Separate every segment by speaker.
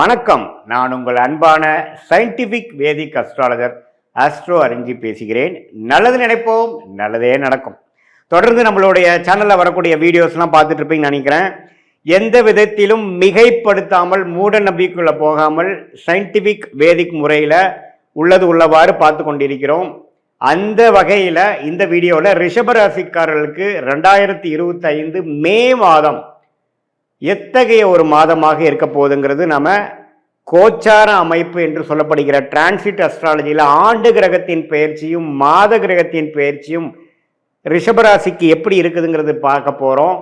Speaker 1: வணக்கம். நான் உங்கள் அன்பான சயின்டிபிக் வேதிக் அஸ்ட்ராலஜர் ஆஸ்ட்ரோ அறிஞ்சி பேசுகிறேன். நல்லது நினைப்போம், நல்லதே நடக்கும். தொடர்ந்து நம்மளுடைய சேனலில் வரக்கூடிய வீடியோஸ்லாம் பார்த்துட்டு இருப்பீங்கன்னு நினைக்கிறேன். எந்த விதத்திலும் மிகைப்படுத்தாமல் மூட நம்பிக்கைக்குள்ள போகாமல் சயின்டிபிக் வேதிக் முறையில் உள்ளது உள்ளவாறு பார்த்து கொண்டிருக்கிறோம். அந்த வகையில் இந்த வீடியோவில் ரிஷபராசிக்காரர்களுக்கு 2025 மே மாதம் எத்தகைய ஒரு மாதமாக இருக்க போகுதுங்கிறது நம்ம கோச்சார அமைப்பு என்று சொல்லப்படுகிற டிரான்சிட் அஸ்ட்ராலஜியில் ஆண்டு கிரகத்தின் பெயர்ச்சியும் மாத கிரகத்தின் பெயர்ச்சியும் ரிஷபராசிக்கு எப்படி இருக்குதுங்கிறது பார்க்க போகிறோம்.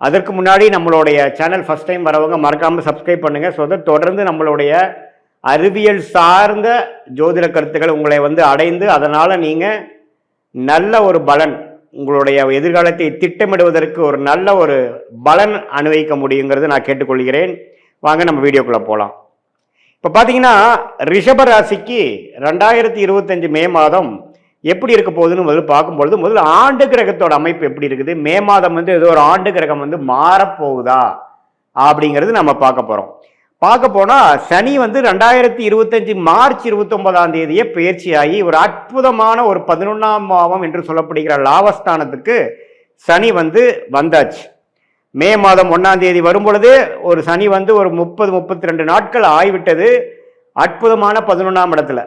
Speaker 1: அதற்கு முன்னாடி நம்மளுடைய சேனல் ஃபஸ்ட் டைம் வரவங்க மறக்காமல் சப்ஸ்கிரைப் பண்ணுங்கள். ஸோ தொடர்ந்து நம்மளுடைய அறிவியல் சார்ந்த ஜோதிட கருத்துக்கள் உங்களை அடைந்து அதனால் நீங்கள் நல்ல ஒரு பலன், உங்களுடைய எதிர்காலத்தை திட்டமிடுவதற்கு ஒரு நல்ல ஒரு பலன் அனுபவிக்க முடியுங்கிறது நான் கேட்டுக்கொள்கிறேன். வாங்க நம்ம வீடியோக்குள்ளே போகலாம். இப்போ பார்த்தீங்கன்னா ரிஷபராசிக்கு 2025 மே மாதம் எப்படி இருக்க போகுதுன்னு முதல்ல ஆண்டு கிரகத்தோட அமைப்பு எப்படி இருக்குது, மே மாதம் ஏதோ ஒரு ஆண்டு கிரகம் மாறப்போகுதா அப்படிங்கிறது நம்ம பார்க்க போகிறோம். பார்க்க போனால் சனி 2025 மார்ச் 29ஆம் தேதியே பயிற்சியாகி ஒரு அற்புதமான ஒரு 11ஆம் பாவம் என்று சொல்லப்படுகிற லாபஸ்தானத்துக்கு சனி வந்தாச்சு. மே மாதம் 1ஆம் தேதி வரும் பொழுது ஒரு சனி ஒரு 30-32 நாட்கள் ஆகிவிட்டது. அற்புதமான 11ஆம் இடத்துல.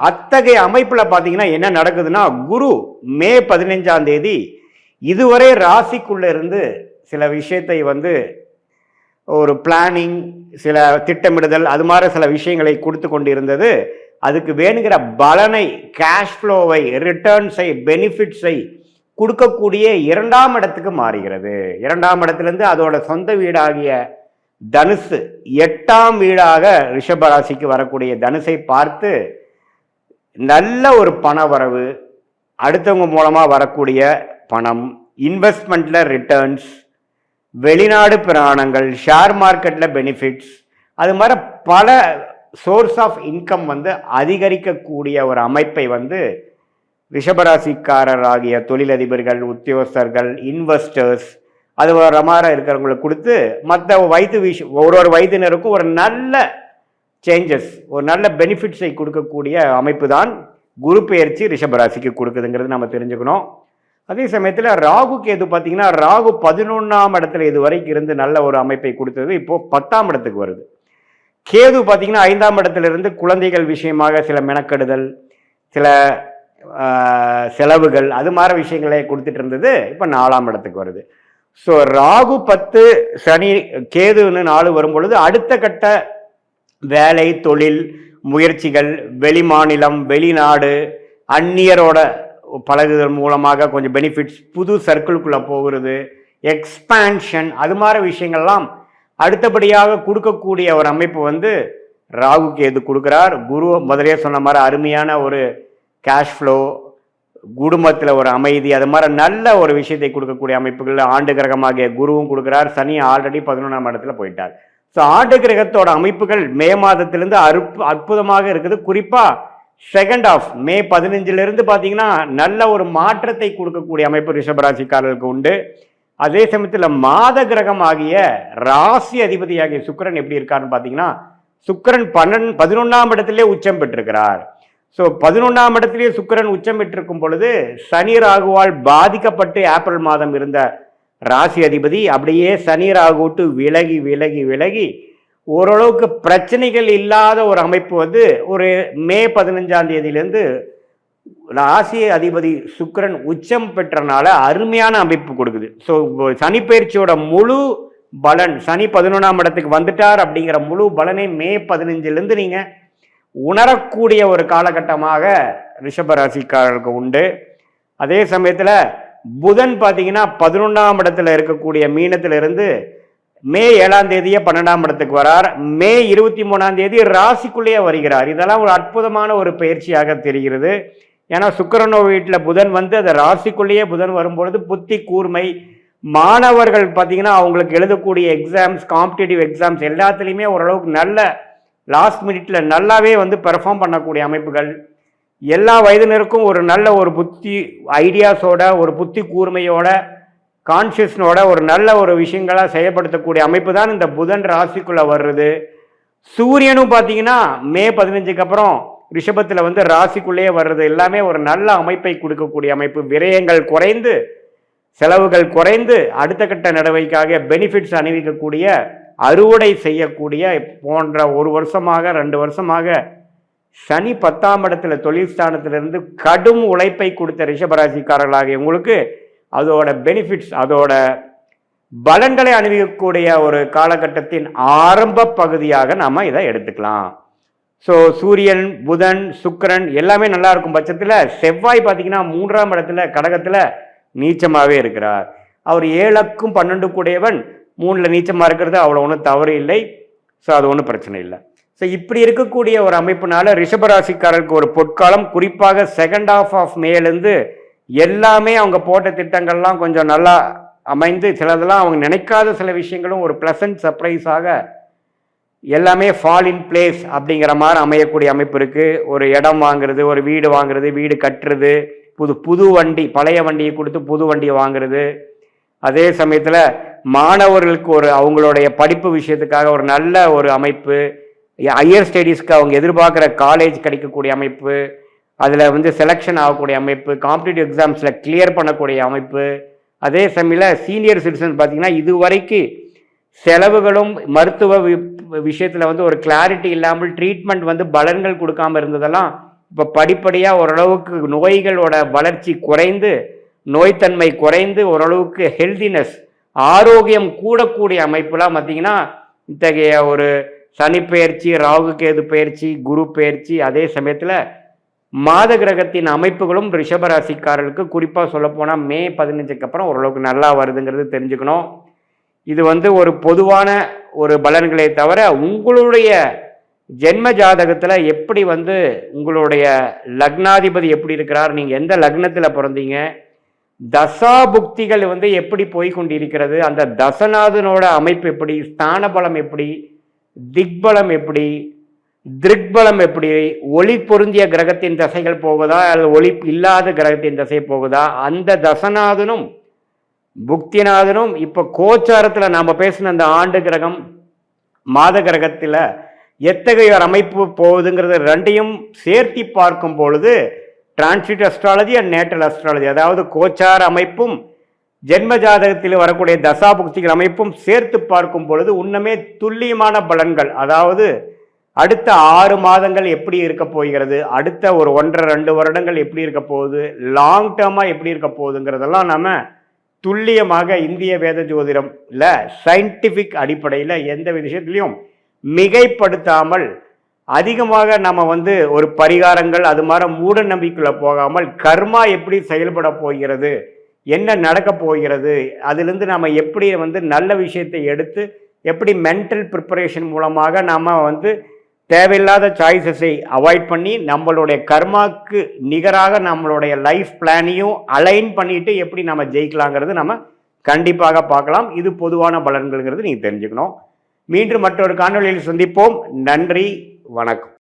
Speaker 1: அத்தகைய அமைப்பில் பார்த்தீங்கன்னா என்ன நடக்குதுன்னா, குரு மே 15ஆம் தேதி இதுவரை ராசிக்குள்ள இருந்து சில விஷயத்தை ஒரு பிளானிங், சில திட்டமிடுதல், அது மாதிரி சில விஷயங்களை கொடுத்து கொண்டிருந்தது. அதுக்கு வேணுங்கிற பலனை, கேஷ் ஃப்ளோவை, ரிட்டர்ன்ஸை, பெனிஃபிட்ஸை கொடுக்கக்கூடிய 2ஆம் இடத்துக்கு மாறுகிறது. 2ஆம் இடத்துலேருந்து அதோட சொந்த வீடாகிய தனுசு 8ஆம் வீடாக ரிஷபராசிக்கு வரக்கூடிய தனுசை பார்த்து நல்ல ஒரு பண வரவு, அடுத்தவங்க மூலமாக வரக்கூடிய பணம், இன்வெஸ்ட்மெண்ட்டில் ரிட்டர்ன்ஸ், வெளிநாடு பிராணங்கள், ஷேர் மார்க்கெட்டில் பெனிஃபிட்ஸ், அது மாதிரி பல சோர்ஸ் ஆஃப் இன்கம் அதிகரிக்கக்கூடிய ஒரு அமைப்பை ரிஷபராசிக்காரராகிய தொழிலதிபர்கள், உத்தியோகஸ்தர்கள், இன்வெஸ்டர்ஸ், அது மாதிரி இருக்கிறவங்களுக்கு கொடுத்து மற்ற ஒரு வயதினருக்கும் ஒரு நல்ல சேஞ்சஸ், ஒரு நல்ல பெனிஃபிட்ஸை கொடுக்கக்கூடிய அமைப்பு தான் குரு பெயர்ச்சி ரிஷபராசிக்கு கொடுக்குதுங்கிறது நம்ம தெரிஞ்சுக்கணும். அதே சமயத்தில் ராகு கேது பார்த்தீங்கன்னா, ராகு 11ஆம் இடத்துல இது வரைக்கும் இருந்து நல்ல ஒரு அமைப்பை கொடுத்தது, இப்போது 10ஆம் இடத்துக்கு வருது. கேது பார்த்தீங்கன்னா 5ஆம் இடத்துல இருந்து குழந்தைகள் விஷயமாக சில மெனக்கெடுதல், சில செலவுகள், அது மாதிரி விஷயங்களே கொடுத்துட்டு இருந்தது, இப்போ 4ஆம் இடத்துக்கு வருது. ஸோ ராகு 10, சனி கேதுன்னு 4 வரும் பொழுது அடுத்த கட்ட வேலை, தொழில் முயற்சிகள், வெளி மாநிலம், வெளிநாடு, அந்நியரோட பழகுதல் மூலமாக கொஞ்சம் பெனிஃபிட்ஸ், புது சர்க்கிள்குள்ளே போகிறது, எக்ஸ்பான்ஷன், அது மாதிரி விஷயங்கள்லாம் அடுத்தபடியாக கொடுக்கக்கூடிய ஒரு அமைப்பு ராகு கேது கொடுக்குறார். குரு முதலே சொன்ன மாதிரி அருமையான ஒரு கேஷ் ஃப்ளோ, குடும்பத்தில் ஒரு அமைதி, அது மாதிரி நல்ல ஒரு விஷயத்தை கொடுக்கக்கூடிய அமைப்புகளில் ஆண்டு கிரகமாகிய குருவும் கொடுக்குறார். சனி ஆல்ரெடி 11ஆம் இடத்துல போயிட்டார். ஸோ ஆண்டு கிரகத்தோட அமைப்புகள் மே மாதத்திலிருந்து அற்புதமாக இருக்குது. குறிப்பாக செகண்ட் ஆஃப் மே 15 பார்த்தீங்கன்னா நல்ல ஒரு மாற்றத்தை கொடுக்கக்கூடிய அமைப்பு ரிஷபராசிக்காரர்களுக்கு உண்டு. அதே சமயத்தில் மாத கிரகம் ஆகிய ராசி அதிபதி ஆகிய சுக்கிரன் எப்படி இருக்காருன்னு பார்த்தீங்கன்னா, சுக்கிரன் 11ஆம் இடத்திலே உச்சம் பெற்றிருக்கிறார். ஸோ 11ஆம் இடத்திலே சுக்கிரன் உச்சம் பெற்றிருக்கும் பொழுது சனி ராகுவால் பாதிக்கப்பட்டு ஏப்ரல் மாதம் இருந்த ராசி அதிபதி அப்படியே சனி ராகு விட்டு விலகி விலகி விலகி ஓரளவுக்கு பிரச்சனைகள் இல்லாத ஒரு அமைப்பு ஒரு மே 15ஆம் தேதியிலேருந்து ராசி அதிபதி சுக்கிரன் உச்சம் பெற்றனால அருமையான அமைப்பு கொடுக்குது. ஸோ சனி பயிற்சியோட முழு பலன், சனி 11ஆம் இடத்துக்கு வந்துட்டார் அப்படிங்கிற முழு பலனை மே 15லேருந்து நீங்கள் உணரக்கூடிய ஒரு காலகட்டமாக ரிஷபராசிக்காரர்களுக்கு உண்டு. அதே சமயத்தில் புதன் பார்த்தீங்கன்னா 11ஆம் இடத்துல இருக்கக்கூடிய மீனத்திலிருந்து மே 7ஆம் தேதியே 12ஆம் இடத்துக்கு வரார். மே 23ஆம் தேதி ராசிக்குள்ளேயே வருகிறார். இதெல்லாம் ஒரு அற்புதமான ஒரு பயிற்சியாக தெரிகிறது. ஏன்னா சுக்கிரனோ வீட்டில் புதன் அந்த ராசிக்குள்ளேயே புதன் வரும்பொழுது புத்தி கூர்மை, மாணவர்கள் பார்த்தீங்கன்னா அவங்களுக்கு எழுதக்கூடிய எக்ஸாம்ஸ், காம்படிட்டிவ் எக்ஸாம்ஸ் எல்லாத்துலேயுமே ஓரளவுக்கு நல்ல லாஸ்ட் மினிட்ல நல்லாவே பெர்ஃபார்ம் பண்ணக்கூடிய அமைப்புகள், எல்லா வயதினருக்கும் ஒரு நல்ல ஒரு புத்தி ஐடியாஸோட, ஒரு புத்தி கூர்மையோட, கான்சியஸ்னோட ஒரு நல்ல ஒரு விஷயங்களாக செயல்படுத்தக்கூடிய அமைப்பு தான் இந்த புதன் ராசிக்குள்ளே வர்றது. சூரியனும் பார்த்தீங்கன்னா மே 15க்கு அப்புறம் ரிஷபத்தில் வந்து ராசிக்குள்ளேயே வர்றது எல்லாமே ஒரு நல்ல அமைப்பை கொடுக்கக்கூடிய அமைப்பு. விரயங்கள் குறைந்து, செலவுகள் குறைந்து, அடுத்த கட்ட நடவடிக்கைக்காக பெனிஃபிட்ஸ் அணிவிக்கக்கூடிய, அறுவடை செய்யக்கூடிய போன்ற 1 வருஷமாக 2 வருஷமாக சனி 10ஆம் இடத்துல தொழில் ஸ்தானத்திலிருந்து கடும் உழைப்பை கொடுத்த ரிஷபராசிக்காரர்களாகிய உங்களுக்கு அதோட பெனிஃபிட்ஸ், அதோட பலன்களை அணிவிக்கக்கூடிய ஒரு காலகட்டத்தின் ஆரம்ப பகுதியாக நாம் இதை எடுத்துக்கலாம். ஸோ சூரியன், புதன், சுக்கிரன் எல்லாமே நல்லா இருக்கும் பட்சத்தில் செவ்வாய் பார்த்தீங்கன்னா 3ஆம் இடத்துல கடகத்தில் நீச்சமாகவே இருக்கிறார். அவர் 7க்கும் 12 கூடையவன் 3ல் நீச்சமாக இருக்கிறது அவ்வளோ ஒன்றும் தவறு இல்லை. ஸோ அது ஒன்றும் பிரச்சனை இல்லை. ஸோ இப்படி இருக்கக்கூடிய ஒரு அமைப்புனால ரிஷபராசிக்காரருக்கு ஒரு பொற்காலம், குறிப்பாக செகண்ட் ஹாஃப் ஆஃப் மேலேருந்து எல்லாமே அவங்க போட்ட திட்டங்கள்லாம் கொஞ்சம் நல்லா அமைந்து, சிலதெல்லாம் அவங்க நினைக்காத சில விஷயங்களும் ஒரு ப்ளசன்ட் சர்ப்ரைஸாக எல்லாமே ஃபால் இன் பிளேஸ் அப்படிங்கிற மாதிரி அமையக்கூடிய அமைப்பு இருக்குது. ஒரு இடம் வாங்குறது, ஒரு வீடு வாங்குறது, வீடு கட்டுறது, புது வண்டி, பழைய வண்டியை கொடுத்து புது வண்டியை வாங்குறது, அதே சமயத்தில் மாணவர்களுக்கு ஒரு அவங்களுடைய படிப்பு விஷயத்துக்காக ஒரு நல்ல ஒரு அமைப்பு, ஹையர் ஸ்டடீஸ்க்கு அவங்க எதிர்பார்க்குற காலேஜ் கிடைக்கக்கூடிய அமைப்பு, அதில் வந்து செலெக்ஷன் ஆகக்கூடிய அமைப்பு, காம்படிட்டிவ் எக்ஸாம்ஸில் கிளியர் பண்ணக்கூடிய அமைப்பு. அதே சமயத்தில் சீனியர் சிட்டிசன் பார்த்திங்கன்னா இதுவரைக்கும் செலவுகளும் மருத்துவ விஷயத்தில் வந்து ஒரு கிளாரிட்டி இல்லாமல் ட்ரீட்மெண்ட் வந்து பலன்கள் கொடுக்காமல் இருந்ததெல்லாம் இப்போ படிப்படியாக ஓரளவுக்கு நோய்களோட வளர்ச்சி குறைந்து, நோய்த்தன்மை குறைந்து, ஓரளவுக்கு ஹெல்தினஸ், ஆரோக்கியம் கூடக்கூடிய அமைப்புலாம் பார்த்திங்கன்னா இத்தகைய ஒரு சனி பெயர்ச்சி, ராகு கேது பெயர்ச்சி, குரு பெயர்ச்சி, அதே சமயத்தில் மாத கிரகத்தின் அமைப்புகளும் ரிஷபராசிக்காரர்களுக்கு குறிப்பாக சொல்லப்போனால் மே 15க்கு அப்புறம் ஓரளவுக்கு நல்லா வருதுங்கிறது தெரிஞ்சுக்கணும். இது வந்து ஒரு பொதுவான ஒரு பலன்களை தவிர உங்களுடைய ஜென்ம ஜாதகத்தில் எப்படி வந்து உங்களுடைய லக்னாதிபதி எப்படி இருக்கிறார், நீங்கள் எந்த லக்னத்தில் பிறந்தீங்க, தசா புக்திகள் வந்து எப்படி போய்கொண்டிருக்கிறது, அந்த தசநாதனோட அமைப்பு எப்படி, ஸ்தான பலம் எப்படி, திக்பலம் எப்படி, திருக்பலம் எப்படி, ஒளி பொருந்திய கிரகத்தின் தசைகள் போகுதா அல்லது ஒளி இல்லாத கிரகத்தின் தசை போகுதா, அந்த தசநாதனும் புக்திநாதனும் இப்போ கோச்சாரத்தில் நாம் பேசின அந்த ஆண்டு கிரகம் மாத கிரகத்தில் எத்தகைய அமைப்பு போகுதுங்கிறது ரெண்டையும் சேர்த்தி பார்க்கும் பொழுது transit astrology and natal astrology, அதாவது கோச்சார அமைப்பும் ஜென்ம ஜாதகத்தில் வரக்கூடிய தசா புக்திகள் அமைப்பும் சேர்த்து பார்க்கும் பொழுது உண்மையே துல்லியமான பலன்கள், அதாவது அடுத்த 6 மாதங்கள் எப்படி இருக்க போகிறது, அடுத்த ஒரு 1.5-2 வருடங்கள் எப்படி இருக்க போகுது, லாங் டேர்மாக எப்படி இருக்க போகுதுங்கிறதெல்லாம் நம்ம துல்லியமாக இந்திய வேத ஜோதிடம்ல சயின்டிஃபிக் அடிப்படையில் எந்த விஷயத்துலையும் மிகைப்படுத்தாமல் அதிகமாக நம்ம வந்து ஒரு பரிகாரங்கள் அது மாதிரி மூட நம்பிக்கைக்குள்ள போகாமல் கர்மா எப்படி செயல்பட போகிறது, என்ன நடக்க போகிறது, அதிலிருந்து நம்ம எப்படி வந்து நல்ல விஷயத்தை எடுத்து எப்படி மென்டல் ப்ரிப்பரேஷன் மூலமாக நாம் வந்து தேவையில்லாத சாய்ஸஸை அவாய்ட் பண்ணி நம்மளுடைய கர்மாக்கு நிகராக நம்மளுடைய லைஃப் பிளானையும் அலைன் பண்ணிட்டு எப்படி நம்ம ஜெயிக்கலாங்கிறது நம்ம கண்டிப்பாக பார்க்கலாம். இது பொதுவான பலன்கள்ங்கிறது நீங்கள் தெரிஞ்சுக்கணும். மீண்டும் மற்றொரு காணொலியில் சந்திப்போம். நன்றி, வணக்கம்.